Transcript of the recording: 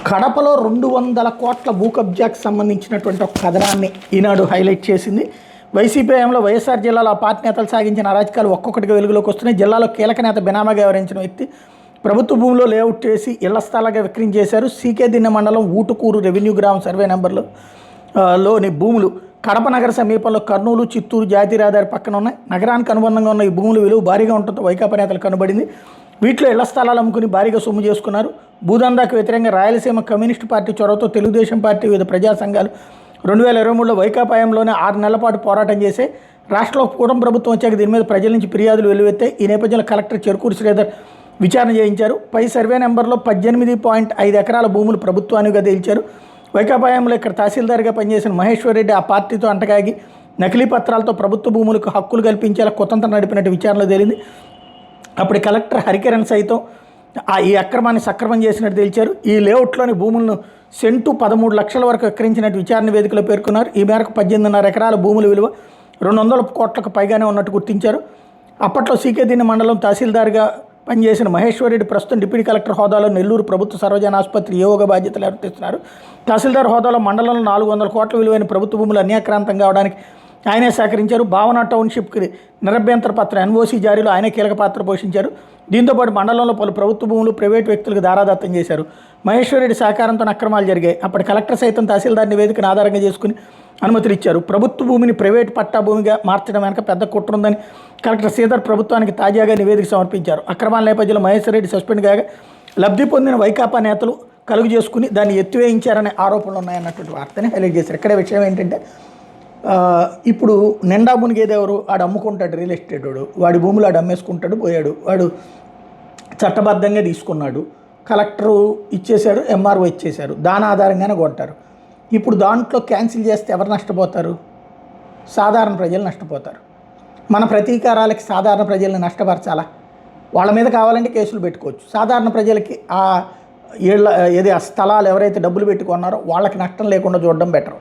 కడపలో 200 కోట్ల భూ కబ్జాకు సంబంధించినటువంటి ఒక కథనాన్ని ఈనాడు హైలైట్ చేసింది. వైసీపీ హయాంలో వైఎస్ఆర్ జిల్లాలో ఆ పార్టీ నేతలు సాగించిన అరాచకాలు ఒక్కొక్కటిగా వెలుగులోకి వస్తున్నాయి. జిల్లాలో కీలక నేత బినామాగా వ్యవహరించిన వ్యక్తి ప్రభుత్వ భూమిలో లేఅవుట్ చేసి ఇళ్ల స్థలాలుగా విక్రయించేశారు. సీకే దిన్నె మండలం ఊటుకూరు రెవెన్యూ గ్రామం సర్వే నెంబర్లో లోని భూములు కడప నగర సమీపంలో కర్నూలు, చిత్తూరు జాతీయ రహదారి పక్కన ఉన్నాయి. నగరానికి అనుబంధంగా ఉన్న ఈ భూముల విలువ భారీగా ఉండటంతో వైకాపా నేతలు కనబడింది. వీటిలో ఇళ్ల స్థలాలు అమ్ముకుని భారీగా సొమ్ము చేసుకున్నారు. భూదందాకు వ్యతిరేకంగా రాయలసీమ కమ్యూనిస్టు పార్టీ చొరవతో తెలుగుదేశం పార్టీ వివిధ ప్రజా సంఘాలు 2023లో వైకాపా హయాంలోనే 6 నెలల పాటు పోరాటం చేసే రాష్ట్రంలో కూటమి ప్రభుత్వం వచ్చాక దీని మీద ప్రజల నుంచి ఫిర్యాదులు వెల్లువెత్తాయి. ఈ నేపథ్యంలో కలెక్టర్ చెరుకూరు శ్రీధర్ విచారణ చేయించారు. పై సర్వే నెంబర్లో 18.5 ఎకరాల భూములు ప్రభుత్వానిగా తేల్చారు. వైకాపా హయాంలో ఇక్కడ తహసీల్దార్గా పనిచేసిన మహేశ్వర్ రెడ్డి ఆ పార్టీతో అంటగాగి నకిలీ పత్రాలతో ప్రభుత్వ భూములకు హక్కులు కల్పించేలా కుతంత్రం నడిపినట్టు విచారణలో తేలింది. అప్పుడు కలెక్టర్ హరికిరణ్ సైతం ఈ అక్రమాన్ని సక్రమం చేసినట్టు తేల్చారు. ఈ లేఅవుట్లోని భూములను సెంటు 13 లక్షల వరకు విక్రయించినట్టు విచారణ వేదికలో పేర్కొన్నారు. ఈ మేరకు 18.5 ఎకరాల భూముల విలువ 200 కోట్లకు పైగానే ఉన్నట్టు గుర్తించారు. అప్పట్లో సీకే దిన్నె మండలం తహసీల్దార్గా పనిచేసిన మహేశ్వర్ రెడ్డి ప్రస్తుతం డిప్యూటీ కలెక్టర్ హోదాలో నెల్లూరు ప్రభుత్వ సర్వజన ఆసుపత్రి ఏఓగా బాధ్యతలు నిర్వర్తిస్తున్నారు. తహసీల్దార్ హోదాలో మండలంలో 400 కోట్ల విలువైన ప్రభుత్వ భూములు అన్యాక్రాంతం కావడానికి ఆయనే సహకరించారు. భావన టౌన్షిప్కి నిరభ్యంతర పత్రం ఎన్ఓసీ జారీలో ఆయనే కీలక పాత్ర పోషించారు. దీంతోపాటు మండలంలో పలు ప్రభుత్వ భూములు ప్రైవేటు వ్యక్తులకు దారాదత్తం చేశారు. మహేశ్వర్ రెడ్డి సహకారంతో అక్రమాలు జరిగాయి. అప్పటి కలెక్టర్ సైతం తహసీల్దార్ నివేదికను ఆధారంగా చేసుకుని అనుమతులు ఇచ్చారు. ప్రభుత్వ భూమిని ప్రైవేటు పట్టా భూమిగా మార్చడం వెనక పెద్ద కుట్ర ఉందని కలెక్టర్ శ్రీధర్ ప్రభుత్వానికి తాజాగా నివేదిక సమర్పించారు. అక్రమాల నేపథ్యంలో మహేశ్వర్ రెడ్డి సస్పెండ్ కాగా లబ్ధి పొందిన వైకాపా నేతలు కలుగు చేసుకుని దాన్ని ఎత్తివేయించారనే ఆరోపణలు ఉన్నాయన్నటువంటి వార్తని హైలైట్ చేశారు. ఇక్కడే విషయం ఏంటంటే ఇప్పుడు నిండా మునిగేదెవరు? ఆడు అమ్ముకుంటాడు, రియల్ ఎస్టేట్ వాడి భూములు ఆడు అమ్మేసుకుంటాడు, పోయాడు. వాడు చట్టబద్ధంగా తీసుకున్నాడు, కలెక్టరు ఇచ్చేశాడు, ఎంఆర్ఓ ఇచ్చేశారు, దాని ఆధారంగానే కొంటారు. ఇప్పుడు దాంట్లో క్యాన్సిల్ చేస్తే ఎవరు నష్టపోతారు? సాధారణ ప్రజలు నష్టపోతారు. మన ప్రతీకారాలకి సాధారణ ప్రజల్ని నష్టపరచాలా? వాళ్ళ మీద కావాలంటే కేసులు పెట్టుకోవచ్చు. సాధారణ ప్రజలకి ఆ స్థలాలు ఎవరైతే డబ్బులు పెట్టుకున్నారో వాళ్ళకి నష్టం లేకుండా చూడడం బెటర్.